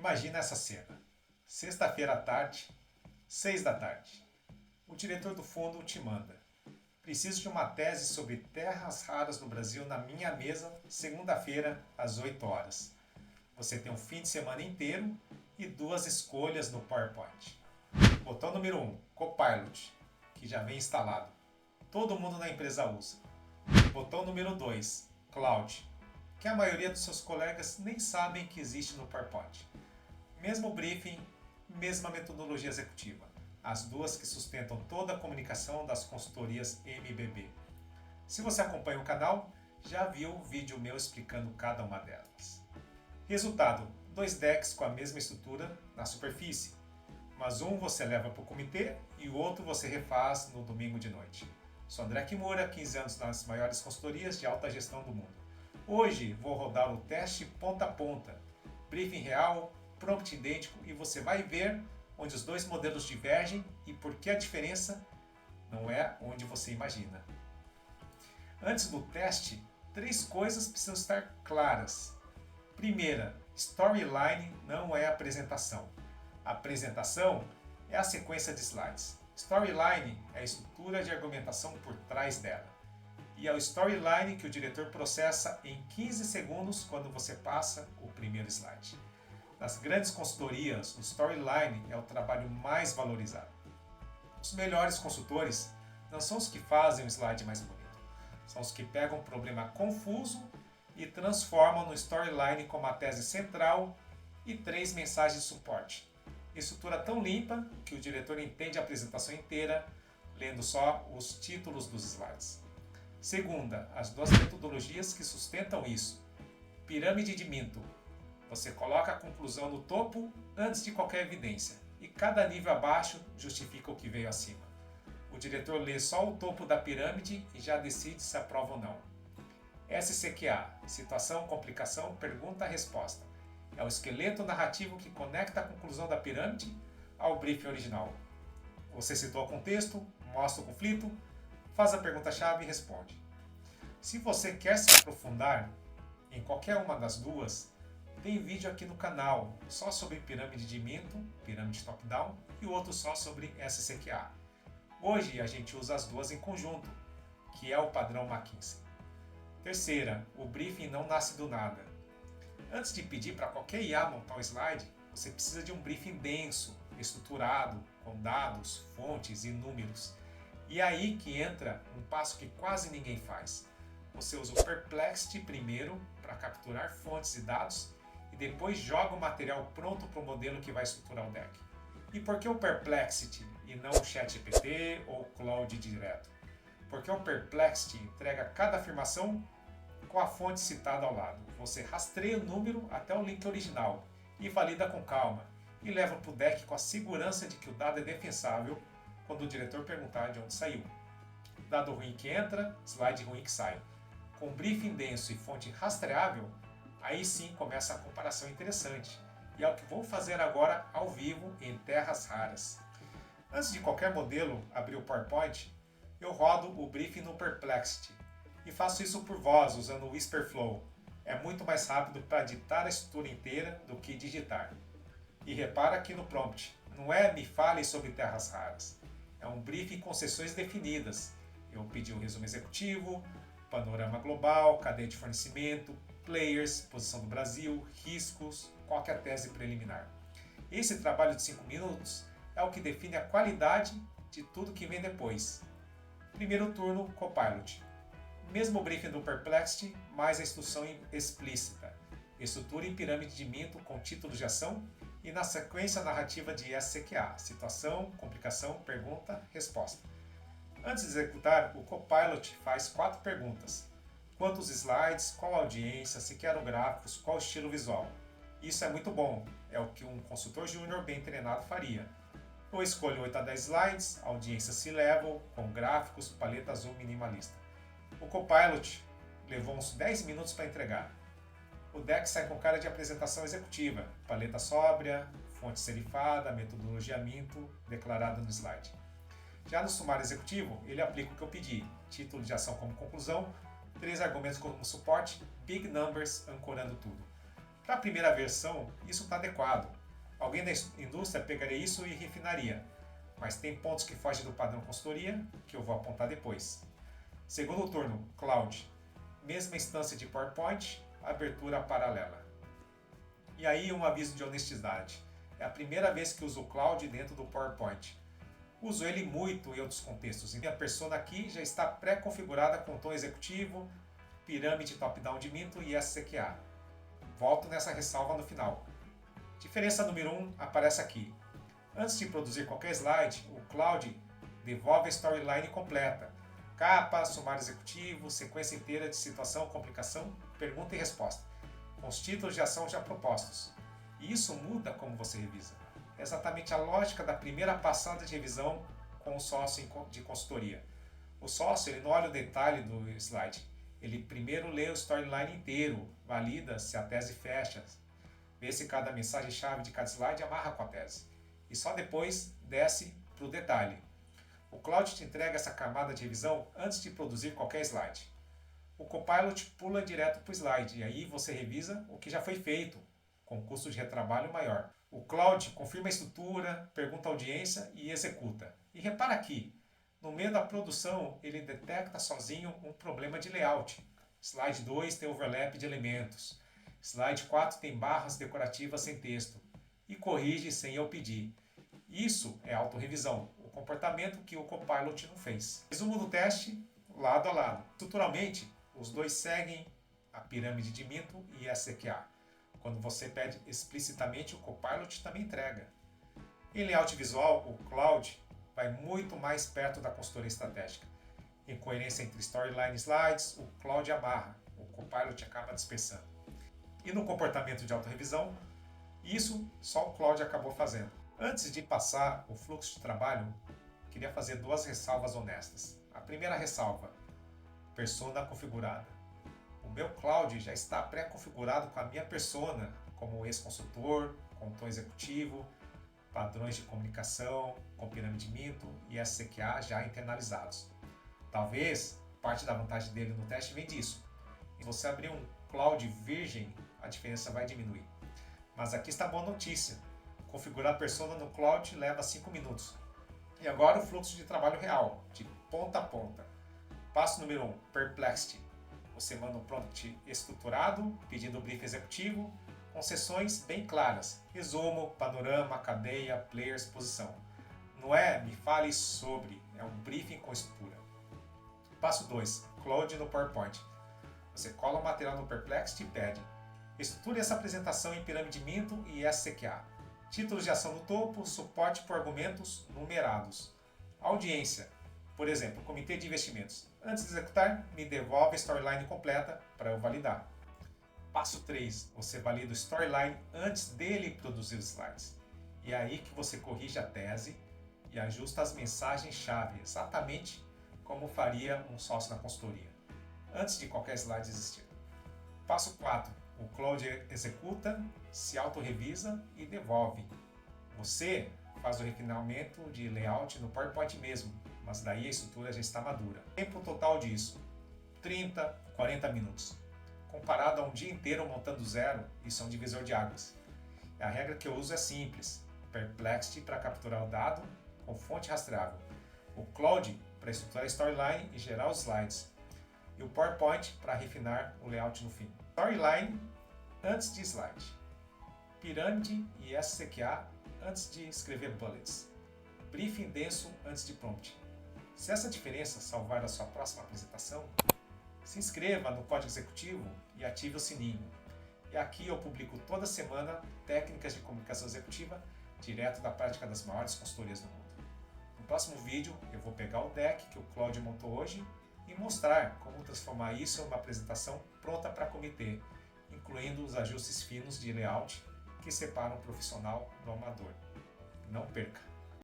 Imagina essa cena. Sexta-feira à tarde, 6 da tarde. O diretor do fundo te manda. Preciso de uma tese sobre terras raras no Brasil na minha mesa, segunda-feira, às 8 horas. Você tem um fim de semana inteiro e 2 escolhas no PowerPoint. Botão número 1, Copilot, que já vem instalado. Todo mundo na empresa usa. Botão número 2, Cloud, que a maioria dos seus colegas nem sabem que existe no PowerPoint. Mesmo briefing, mesma metodologia executiva. As duas que sustentam toda a comunicação das consultorias MBB. Se você acompanha o canal, já viu o vídeo meu explicando cada uma delas. Resultado, 2 decks com a mesma estrutura na superfície, mas um você leva para o comitê e o outro você refaz no domingo de noite. Sou André Kimura, 15 anos nas maiores consultorias de alta gestão do mundo. Hoje vou rodar o teste ponta a ponta, briefing real, prompt idêntico e você vai ver onde os dois modelos divergem e por que a diferença não é onde você imagina. Antes do teste, 3 coisas precisam estar claras. Primeira, storyline não é apresentação. A apresentação é a sequência de slides. Storyline é a estrutura de argumentação por trás dela. E é o storyline que o diretor processa em 15 segundos quando você passa o primeiro slide. Nas grandes consultorias, o storyline é o trabalho mais valorizado. Os melhores consultores não são os que fazem o slide mais bonito, são os que pegam um problema confuso e transformam no storyline como a tese central e 3 mensagens de suporte. Estrutura tão limpa que o diretor entende a apresentação inteira, lendo só os títulos dos slides. Segunda, as 2 metodologias que sustentam isso. Pirâmide de Minto. Você coloca a conclusão no topo antes de qualquer evidência, e cada nível abaixo justifica o que veio acima. O diretor lê só o topo da pirâmide e já decide se aprova ou não. SCQA, situação, complicação, pergunta, resposta. É o esqueleto narrativo que conecta a conclusão da pirâmide ao briefing original. Você citou o contexto, mostra o conflito, faz a pergunta-chave e responde. Se você quer se aprofundar em qualquer uma das duas, tem vídeo aqui no canal só sobre pirâmide de Minto, pirâmide top-down, e outro só sobre SCQA. Hoje a gente usa as duas em conjunto, que é o padrão McKinsey. Terceira, o briefing não nasce do nada. Antes de pedir para qualquer IA montar um slide, você precisa de um briefing denso, estruturado, com dados, fontes e números. E é aí que entra um passo que quase ninguém faz. Você usa o Perplexity primeiro para capturar fontes e dados e depois joga o material pronto para o modelo que vai estruturar o deck. E por que o Perplexity e não o ChatGPT ou o Claude direto? Porque o Perplexity entrega cada afirmação com a fonte citada ao lado. Você rastreia o número até o link original e valida com calma e leva para o deck com a segurança de que o dado é defensável quando o diretor perguntar de onde saiu. Dado ruim que entra, slide ruim que sai. Com briefing denso e fonte rastreável, aí sim começa a comparação interessante. E é o que vou fazer agora ao vivo em terras raras. Antes de qualquer modelo abrir o PowerPoint, eu rodo o briefing no Perplexity. E faço isso por voz, usando o Whisperflow. É muito mais rápido para ditar a estrutura inteira do que digitar. E repara aqui no prompt, não é me fale sobre terras raras. É um briefing com sessões definidas. Eu pedi um resumo executivo, panorama global, cadeia de fornecimento, players, posição do Brasil, riscos, qual que é a tese preliminar. Esse trabalho de 5 minutos é o que define a qualidade de tudo que vem depois. Primeiro turno, Copilot. Mesmo briefing do Perplexity, mais a instrução explícita. Estrutura em pirâmide de Minto com títulos de ação e na sequência narrativa de SCQA, situação, complicação, pergunta, resposta. Antes de executar, o Copilot faz 4 perguntas. Quantos slides, qual audiência, se quero gráficos, qual estilo visual. Isso é muito bom, é o que um consultor júnior bem treinado faria. Eu escolho 8 a 10 slides, audiência C-level, com gráficos, paleta azul minimalista. O Copilot levou uns 10 minutos para entregar. O deck sai com cara de apresentação executiva, paleta sóbria, fonte serifada, metodologia Minto, declarada no slide. Já no sumário executivo, ele aplica o que eu pedi, título de ação como conclusão, 3 argumentos como suporte, big numbers ancorando tudo. Para a primeira versão, isso está adequado. Alguém da indústria pegaria isso e refinaria, mas tem pontos que fogem do padrão consultoria, que eu vou apontar depois. Segundo turno, Cloud. Mesma instância de PowerPoint, abertura paralela. E aí um aviso de honestidade. É a primeira vez que uso o Cloud dentro do PowerPoint. Uso ele muito em outros contextos. Minha persona aqui já está pré-configurada com tom executivo, pirâmide top-down de Minto e SCQA. Volto nessa ressalva no final. Diferença número 1 aparece aqui. Antes de produzir qualquer slide, o Cloud devolve a storyline completa. Capa, sumário executivo, sequência inteira de situação, complicação, pergunta e resposta, com os títulos de ação já propostos. E isso muda como você revisa. É exatamente a lógica da primeira passada de revisão com o sócio de consultoria. O sócio ele não olha o detalhe do slide. Ele primeiro lê o storyline inteiro, valida se a tese fecha, vê se cada mensagem-chave de cada slide amarra com a tese. E só depois desce para o detalhe. O Cloud te entrega essa camada de revisão antes de produzir qualquer slide. O Copilot pula direto para o slide e aí você revisa o que já foi feito, com custo de retrabalho maior. O Cloud confirma a estrutura, pergunta a audiência e executa. E repara aqui, no meio da produção ele detecta sozinho um problema de layout. Slide 2 tem overlap de elementos. Slide 4 tem barras decorativas sem texto. E corrige sem eu pedir. Isso é autorrevisão, o comportamento que o Copilot não fez. Resumo do teste, lado a lado. Estruturalmente, os dois seguem a pirâmide de Minto e SQA. Quando você pede explicitamente, o Copilot também entrega. Em layout visual, o Cloud vai muito mais perto da consultoria estratégica. Em coerência entre storyline e slides, o Cloud amarra, o Copilot acaba dispersando. E no comportamento de autorrevisão, isso só o Cloud acabou fazendo. Antes de passar o fluxo de trabalho, queria fazer duas ressalvas honestas. A primeira ressalva, persona configurada. O meu Cloud já está pré-configurado com a minha persona, como ex-consultor, com tom executivo, padrões de comunicação, com pirâmide Minto e SCQA já internalizados. Talvez parte da vantagem dele no teste vem disso. Se você abrir um Cloud virgem, a diferença vai diminuir. Mas aqui está a boa notícia. Configurar a persona no Cloud leva 5 minutos. E agora o fluxo de trabalho real, de ponta a ponta. Passo número 1, Perplexity. Você manda um prompt estruturado, pedindo o briefing executivo, com sessões bem claras. Resumo, panorama, cadeia, players, posição. Não é me fale sobre, é um briefing com estrutura. Passo 2, Cloud no PowerPoint. Você cola o material no Perplexity e pede. Estruture essa apresentação em pirâmide Minto e SCQA. Títulos de ação no topo, suporte por argumentos numerados. Audiência, por exemplo, comitê de investimentos. Antes de executar, me devolve a storyline completa para eu validar. Passo 3, você valida o storyline antes dele produzir os slides. E é aí que você corrige a tese e ajusta as mensagens-chave, exatamente como faria um sócio na consultoria, antes de qualquer slide existir. Passo 4. O Cloud executa, se autorrevisa e devolve. Você faz o refinamento de layout no PowerPoint mesmo, mas daí a estrutura já está madura. Tempo total disso, 30, 40 minutos. Comparado a um dia inteiro montando do zero, isso é um divisor de águas. A regra que eu uso é simples. Perplexity para capturar o dado com fonte rastreável. O Cloud para estruturar a storyline e gerar os slides. E o PowerPoint para refinar o layout no fim. Storyline antes de slide. Pirâmide e SCQA antes de escrever bullets. Briefing denso antes de prompt. Se essa diferença salvar a sua próxima apresentação, se inscreva no Código Executivo e ative o sininho. E aqui eu publico toda semana técnicas de comunicação executiva direto da prática das maiores consultorias do mundo. No próximo vídeo eu vou pegar o deck que o Cláudio montou hoje e mostrar como transformar isso em uma apresentação pronta para comitê, incluindo os ajustes finos de layout que separam o profissional do amador. Não perca!